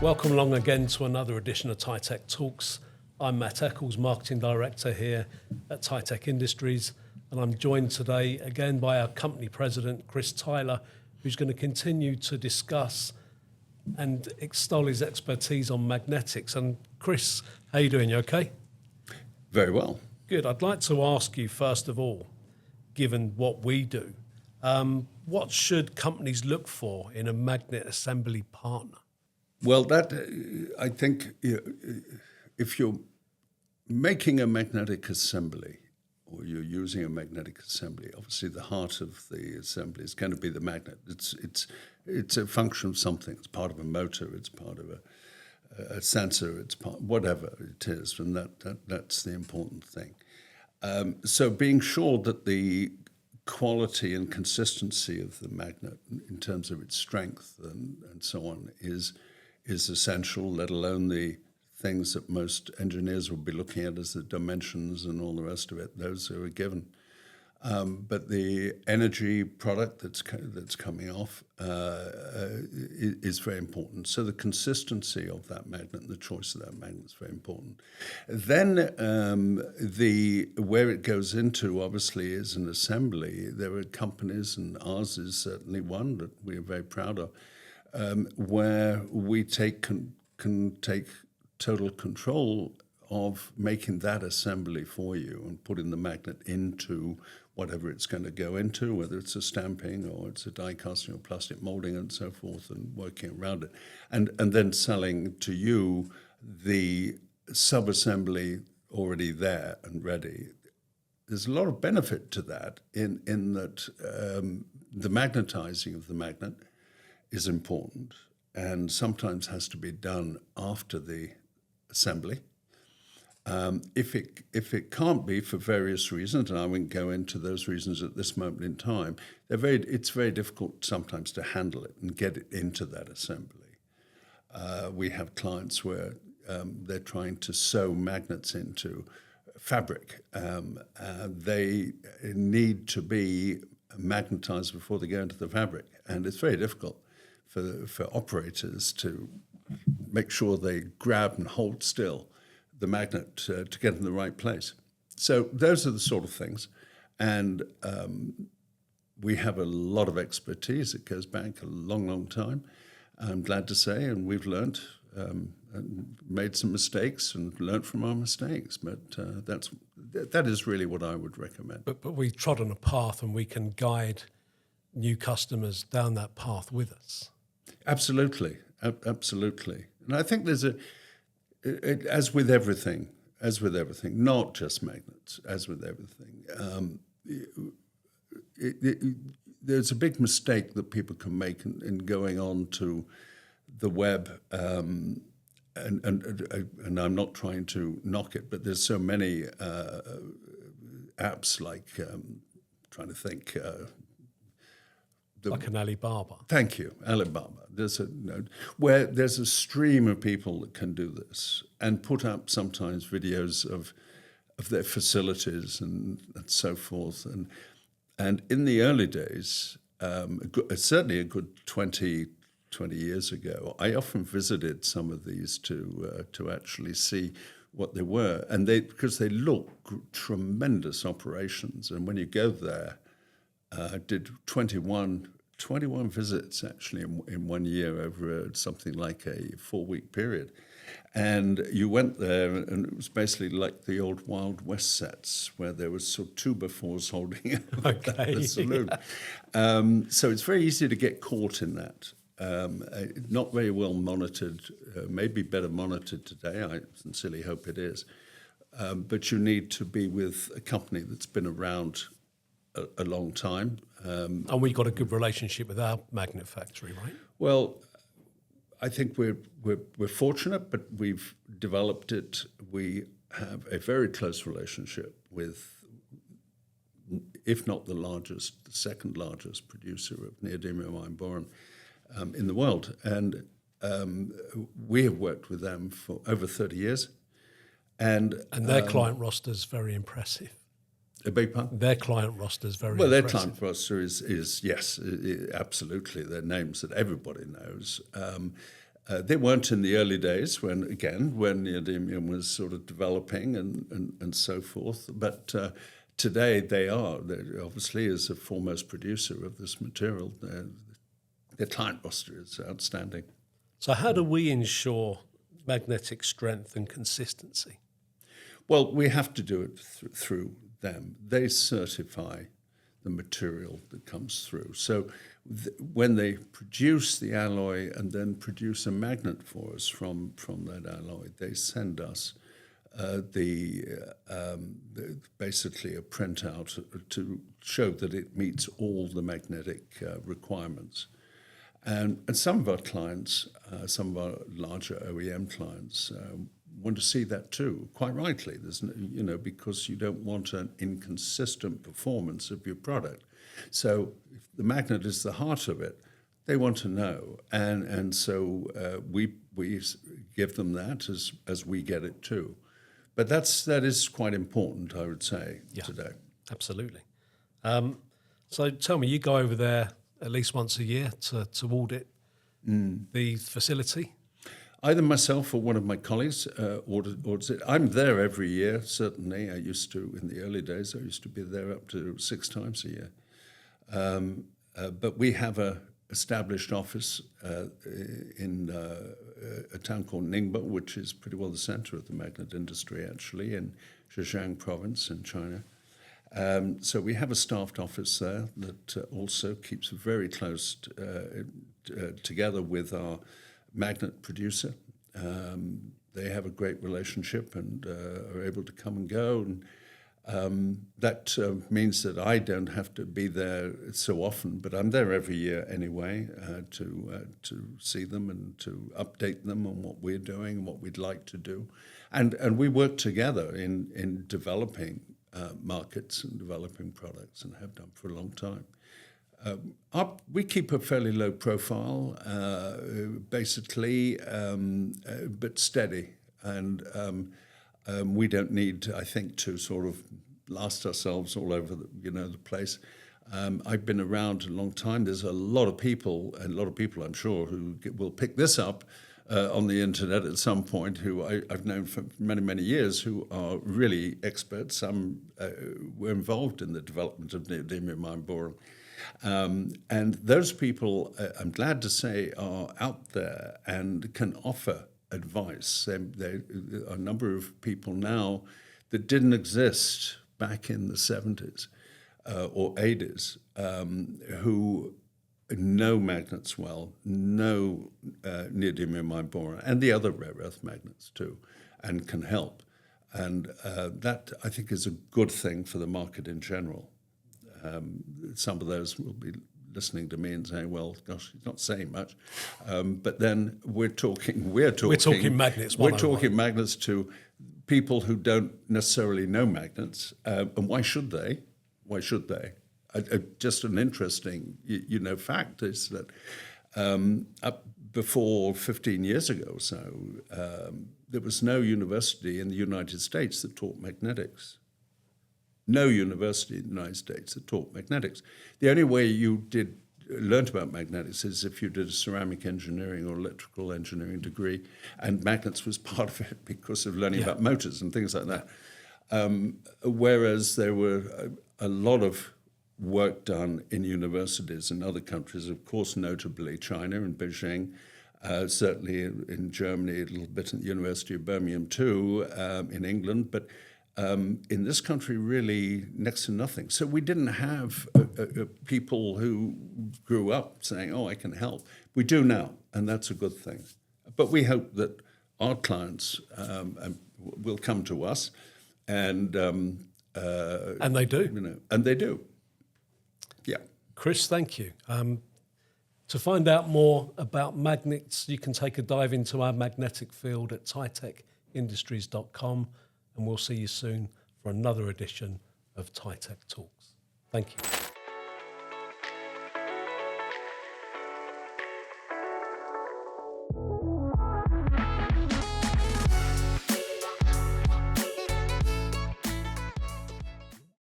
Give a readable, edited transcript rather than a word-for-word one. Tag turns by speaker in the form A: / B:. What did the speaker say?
A: Welcome along again to another edition of TyTek Talks. I'm Matt Eccles, Marketing Director here at TyTek Industries, and I'm joined today again by our company president, Chris Tyler, who's going to continue to discuss and extol his expertise on magnetics. And Chris, how you doing? You okay?
B: Very well.
A: Good. I'd like to ask you, first of all, given what we do, what should companies look for in a magnet assembly partner?
B: Well, I think if you're making a magnetic assembly or you're using a magnetic assembly, obviously the heart of the assembly is going to be the magnet. It's a function of something. It's part of a motor. It's part of a sensor. It's part whatever it is, and that's the important thing. So being sure that the quality and consistency of the magnet in terms of its strength and so on is essential, let alone the things that most engineers will be looking at as the dimensions and all the rest of it. Those are a given. But the energy product that's coming off is very important. So the consistency of that magnet and the choice of that magnet is very important. Then where it goes into, obviously, is an assembly. There are companies, and ours is certainly one that we are very proud of, where we can take total control of making that assembly for you and putting the magnet into whatever it's going to go into, whether it's a stamping or it's a die casting or plastic molding and so forth, and working around it. And then selling to you the sub-assembly already there and ready. There's a lot of benefit to that in that the magnetizing of the magnet is important and sometimes has to be done after the assembly. If it can't be for various reasons, and I won't go into those reasons at this moment in time, it's very difficult sometimes to handle it and get it into that assembly. We have clients where they're trying to sew magnets into fabric. They need to be magnetized before they go into the fabric, and it's very difficult for operators to make sure they grab and hold still the magnet to get in the right place. So those are the sort of things. And we have a lot of expertise. It goes back a long, long time, I'm glad to say, and we've learned and made some mistakes and learned from our mistakes. But that is really what I would recommend.
A: But we trod on a path and we can guide new customers down that path with us.
B: Absolutely, absolutely. And I think there's as with everything, not just magnets, as with everything, there's a big mistake that people can make in going on to the web, and I'm not trying to knock it, but there's so many apps like, trying to think,
A: like an Alibaba.
B: Thank you, Alibaba. Where there's a stream of people that can do this and put up sometimes videos of their facilities and so forth. And in the early days, certainly a good 20 years ago, I often visited some of these to actually see what they were, and because they look tremendous operations. And when you go there, I did 21 visits actually in 1 year over something like a 4-week period. And you went there and it was basically like the old Wild West sets where there was sort of 2x4s holding the saloon. So it's very easy to get caught in that. Not very well monitored, maybe better monitored today. I sincerely hope it is. But you need to be with a company that's been around a long time.
A: And we've got a good relationship with our magnet factory, right?
B: Well, I think we're fortunate, but we've developed it. We have a very close relationship with, if not the second largest producer of neodymium iron boron in the world. And we have worked with them for over 30 years. And
A: their client roster is very impressive.
B: A big pardon?
A: Their client roster is very
B: well,
A: impressive.
B: Their client roster is yes, absolutely. They're names that everybody knows. They weren't in the early days when neodymium was sort of developing and so forth. But today they are. They're obviously, as a foremost producer of this material, their client roster is outstanding.
A: So how do we ensure magnetic strength and consistency?
B: Well, we have to do it through them. They certify the material that comes through. So when they produce the alloy and then produce a magnet for us from that alloy, they send us basically a printout to show that it meets all the magnetic requirements. And some of our clients, some of our larger OEM clients, want to see that too. Quite rightly, there's because you don't want an inconsistent performance of your product. So if the magnet is the heart of it, they want to know, and so we give them that as we get it too. But that is quite important, I would say, today.
A: Absolutely. So tell me, you go over there at least once a year to audit the facility?
B: Either myself or one of my colleagues audits it. I'm there every year, certainly. I used to, in the early days, I used to be there up to 6 times a year. But we have a established office in a town called Ningbo, which is pretty well the center of the magnet industry, actually, in Zhejiang province in China. So we have a staffed office there that also keeps very close together with our magnet producer. They have a great relationship and are able to come and go. And that means that I don't have to be there so often, but I'm there every year anyway to see them and to update them on what we're doing and what we'd like to do. And we work together in developing markets and developing products, and have done for a long time. We keep a fairly low profile, basically, but steady. And we don't need, I think, to sort of blast ourselves all over the place. I've been around a long time. There's a lot of people, I'm sure, who will pick this up on the internet at some point, who I've known for many, many years, who are really experts. Some were involved in the development of neodymium iron boron. And those people, I'm glad to say, are out there and can offer advice. There are a number of people now that didn't exist back in the 70s or 80s who know magnets well, know neodymium iron boron and the other rare earth magnets too, and can help. And that, I think, is a good thing for the market in general. Some of those will be listening to me and saying, well, gosh, he's not saying much. But then we're talking magnets. We're talking magnets to people who don't necessarily know magnets. And why should they? Why should they? Just an interesting, fact is that up before 15 years ago or so, there was no university in the United States that taught magnetics. No university in the United States that taught magnetics. The only way you learned about magnetics is if you did a ceramic engineering or electrical engineering degree, and magnets was part of it because of learning about motors and things like that. Whereas there were a lot of work done in universities in other countries, of course, notably China and Beijing, certainly in Germany, a little bit at the University of Birmingham too, in England, but in this country, really next to nothing. So we didn't have people who grew up saying, oh, I can help. We do now, and that's a good thing. But we hope that our clients will come to us, and
A: they do.
B: And they do. Yeah.
A: Chris, thank you. To find out more about magnets, you can take a dive into our magnetic field at tytekindustries.com. And we'll see you soon for another edition of TyTek Talks. Thank you.